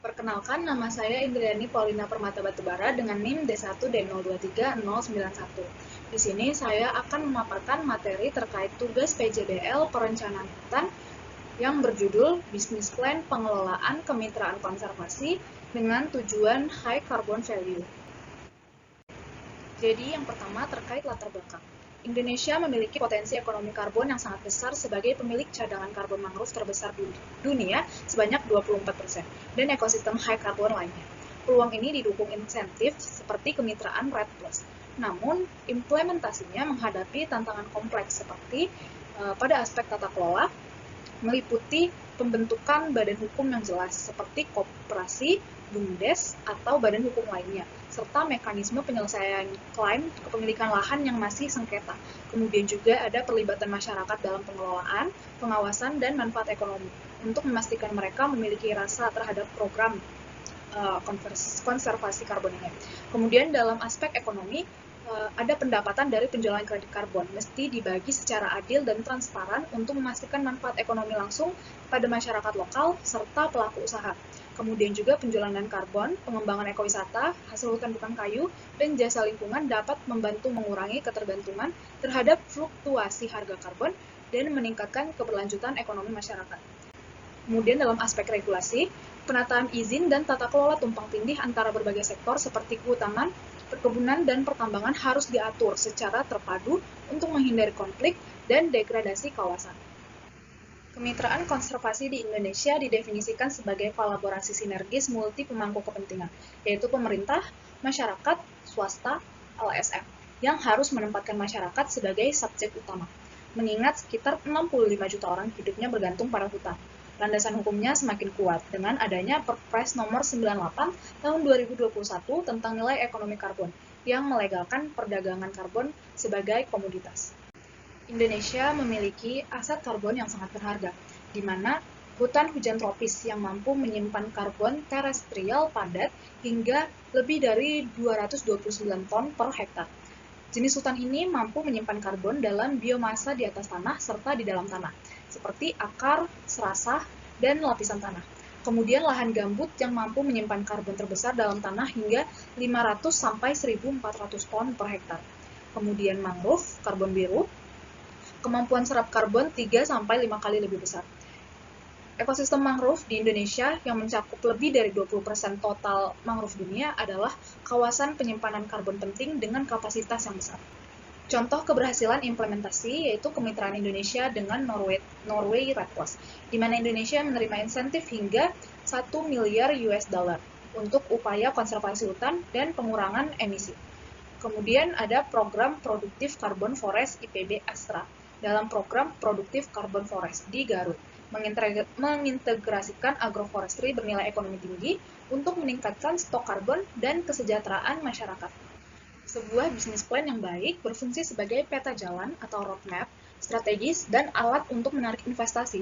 Perkenalkan, nama saya Indriani Paulina Permata Batubara dengan NIM D1D0230091. Di sini saya akan memaparkan materi terkait tugas PJBL Perencanaan Hutan yang berjudul Business Plan Pengelolaan Kemitraan Konservasi dengan tujuan High Carbon Value. Jadi yang pertama terkait latar belakang. Indonesia memiliki potensi ekonomi karbon yang sangat besar sebagai pemilik cadangan karbon mangrove terbesar di dunia sebanyak 24% dan ekosistem high carbon lainnya. Peluang ini didukung insentif seperti kemitraan REDD+. Namun, implementasinya menghadapi tantangan kompleks seperti pada aspek tata kelola, meliputi pembentukan badan hukum yang jelas seperti koperasi, BUMDes, atau badan hukum lainnya, serta mekanisme penyelesaian klaim kepemilikan lahan yang masih sengketa. Kemudian juga ada perlibatan masyarakat dalam pengelolaan, pengawasan, dan manfaat ekonomi untuk memastikan mereka memiliki rasa terhadap program konservasi karbon ini. Kemudian dalam aspek ekonomi, ada pendapatan dari penjualan kredit karbon, mesti dibagi secara adil dan transparan untuk memastikan manfaat ekonomi langsung pada masyarakat lokal serta pelaku usaha. Kemudian juga penjualan karbon, pengembangan ekowisata, hasil hutan bukan kayu, dan jasa lingkungan dapat membantu mengurangi ketergantungan terhadap fluktuasi harga karbon dan meningkatkan keberlanjutan ekonomi masyarakat. Kemudian dalam aspek regulasi, penataan izin dan tata kelola tumpang tindih antara berbagai sektor seperti kehutanan, perkebunan, dan pertambangan harus diatur secara terpadu untuk menghindari konflik dan degradasi kawasan. Kemitraan konservasi di Indonesia didefinisikan sebagai kolaborasi sinergis multi pemangku kepentingan, yaitu pemerintah, masyarakat, swasta, LSM, yang harus menempatkan masyarakat sebagai subjek utama. Mengingat sekitar 65 juta orang hidupnya bergantung pada hutan. Landasan hukumnya semakin kuat dengan adanya Perpres nomor 98 tahun 2021 tentang nilai ekonomi karbon yang melegalkan perdagangan karbon sebagai komoditas. Indonesia memiliki aset karbon yang sangat berharga, di mana hutan hujan tropis yang mampu menyimpan karbon terestrial padat hingga lebih dari 229 ton per hektar. Jenis hutan ini mampu menyimpan karbon dalam biomasa di atas tanah serta di dalam tanah, seperti akar, serasah, dan lapisan tanah. Kemudian lahan gambut yang mampu menyimpan karbon terbesar dalam tanah hingga 500 sampai 1.400 ton per hektar. Kemudian mangrove, karbon biru, kemampuan serap karbon 3-5 kali lebih besar. Ekosistem mangrove di Indonesia yang mencakup lebih dari 20% total mangrove dunia adalah kawasan penyimpanan karbon penting dengan kapasitas yang besar. Contoh keberhasilan implementasi yaitu kemitraan Indonesia dengan Norway REDD+, di mana Indonesia menerima insentif hingga 1 miliar US dollar untuk upaya konservasi hutan dan pengurangan emisi. Kemudian ada program Produktif Carbon Forest IPB Astra dalam program Produktif Carbon Forest di Garut, mengintegrasikan agroforestry bernilai ekonomi tinggi untuk meningkatkan stok karbon dan kesejahteraan masyarakat. Sebuah bisnis plan yang baik berfungsi sebagai peta jalan atau roadmap, strategis, dan alat untuk menarik investasi.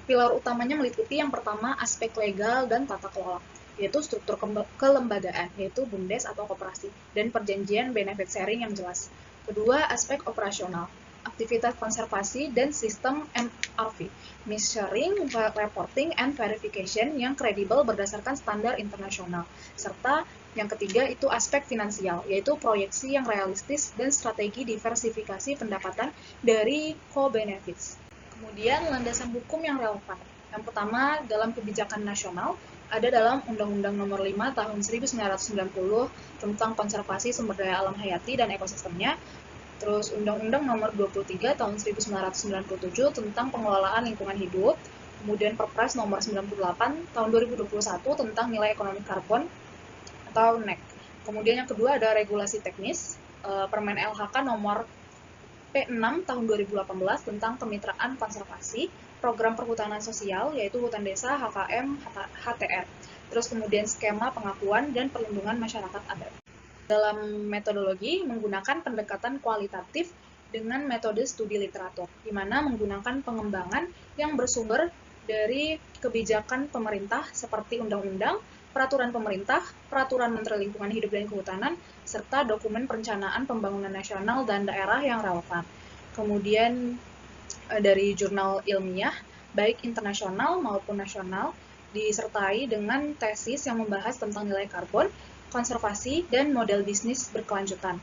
Pilar utamanya meliputi yang pertama aspek legal dan tata kelola, yaitu struktur kelembagaan, yaitu BUMDes atau koperasi, dan perjanjian benefit sharing yang jelas. Kedua, aspek operasional, aktivitas konservasi dan sistem MRV, measuring, reporting, and verification yang kredibel berdasarkan standar internasional, serta yang ketiga itu aspek finansial, yaitu proyeksi yang realistis dan strategi diversifikasi pendapatan dari co-benefits. Kemudian landasan hukum yang relevan. Yang pertama, dalam kebijakan nasional, ada dalam Undang-Undang Nomor 5 Tahun 1990 tentang konservasi sumber daya alam hayati dan ekosistemnya, terus Undang-Undang Nomor 23 Tahun 1997 tentang pengelolaan lingkungan hidup, kemudian Perpres Nomor 98 Tahun 2021 tentang nilai ekonomi karbon atau NEC. Kemudian yang kedua ada regulasi teknis, Permen LHK Nomor P6 Tahun 2018 tentang kemitraan konservasi, program perhutanan sosial yaitu hutan desa, HKM, HTR. Terus kemudian skema pengakuan dan perlindungan masyarakat adat. Dalam metodologi menggunakan pendekatan kualitatif dengan metode studi literatur, di mana menggunakan pengembangan yang bersumber dari kebijakan pemerintah seperti undang-undang, peraturan pemerintah, peraturan Menteri Lingkungan Hidup dan Kehutanan, serta dokumen perencanaan pembangunan nasional dan daerah yang relevan. Kemudian dari jurnal ilmiah, baik internasional maupun nasional, disertai dengan tesis yang membahas tentang nilai karbon, konservasi, dan model bisnis berkelanjutan,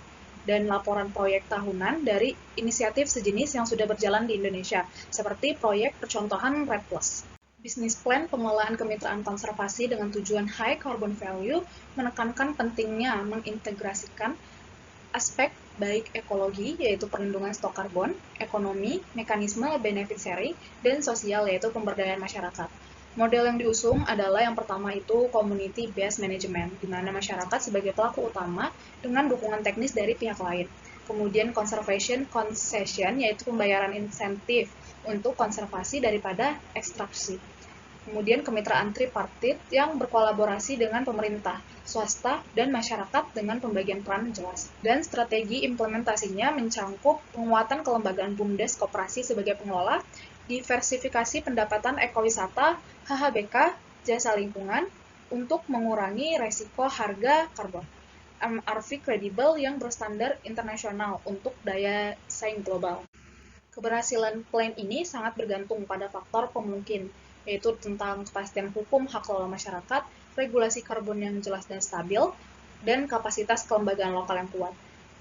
dan laporan proyek tahunan dari inisiatif sejenis yang sudah berjalan di Indonesia, seperti proyek percontohan REDD+. Bisnis plan pengelolaan kemitraan konservasi dengan tujuan high carbon value menekankan pentingnya mengintegrasikan aspek baik ekologi, yaitu perlindungan stok karbon, ekonomi, mekanisme benefit sharing, dan sosial, yaitu pemberdayaan masyarakat. Model yang diusung adalah yang pertama itu community based management, di mana masyarakat sebagai pelaku utama dengan dukungan teknis dari pihak lain. Kemudian conservation concession, yaitu pembayaran insentif untuk konservasi daripada ekstraksi. Kemudian kemitraan tripartit yang berkolaborasi dengan pemerintah, swasta, dan masyarakat dengan pembagian peran jelas. Dan strategi implementasinya mencangkup penguatan kelembagaan BUMDes koperasi sebagai pengelola, diversifikasi pendapatan ekowisata, HHBK, jasa lingkungan, untuk mengurangi resiko harga karbon. MRV kredibel yang berstandar internasional untuk daya saing global. Keberhasilan plan ini sangat bergantung pada faktor pemungkin, yaitu tentang kepastian hukum hak kelola masyarakat, regulasi karbon yang jelas dan stabil, dan kapasitas kelembagaan lokal yang kuat.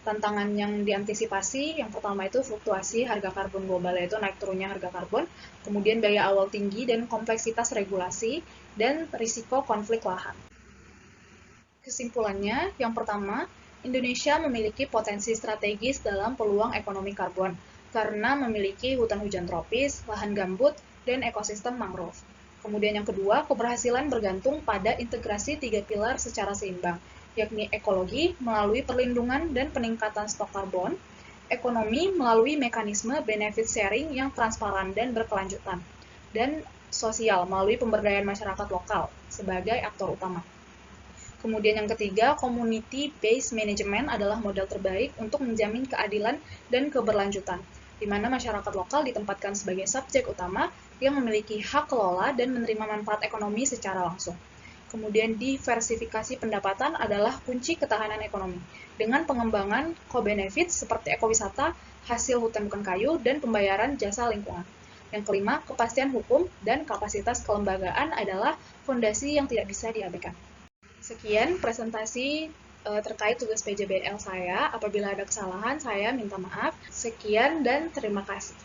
Tantangan yang diantisipasi, yang pertama itu fluktuasi harga karbon global, yaitu naik turunnya harga karbon, kemudian biaya awal tinggi dan kompleksitas regulasi, dan risiko konflik lahan. Kesimpulannya, yang pertama, Indonesia memiliki potensi strategis dalam peluang ekonomi karbon, karena memiliki hutan hujan tropis, lahan gambut, dan ekosistem mangrove. Kemudian yang kedua, keberhasilan bergantung pada integrasi 3 pilar secara seimbang, yakni ekologi melalui perlindungan dan peningkatan stok karbon, ekonomi melalui mekanisme benefit sharing yang transparan dan berkelanjutan, dan sosial melalui pemberdayaan masyarakat lokal sebagai aktor utama. Kemudian yang ketiga, community-based management adalah model terbaik untuk menjamin keadilan dan keberlanjutan, di mana masyarakat lokal ditempatkan sebagai subjek utama yang memiliki hak kelola dan menerima manfaat ekonomi secara langsung. Kemudian diversifikasi pendapatan adalah kunci ketahanan ekonomi, dengan pengembangan co-benefit seperti ekowisata, hasil hutan bukan kayu, dan pembayaran jasa lingkungan. Yang kelima, kepastian hukum dan kapasitas kelembagaan adalah fondasi yang tidak bisa diabaikan. Sekian presentasi terkait tugas PJBL saya. Apabila ada kesalahan, saya minta maaf. Sekian dan terima kasih.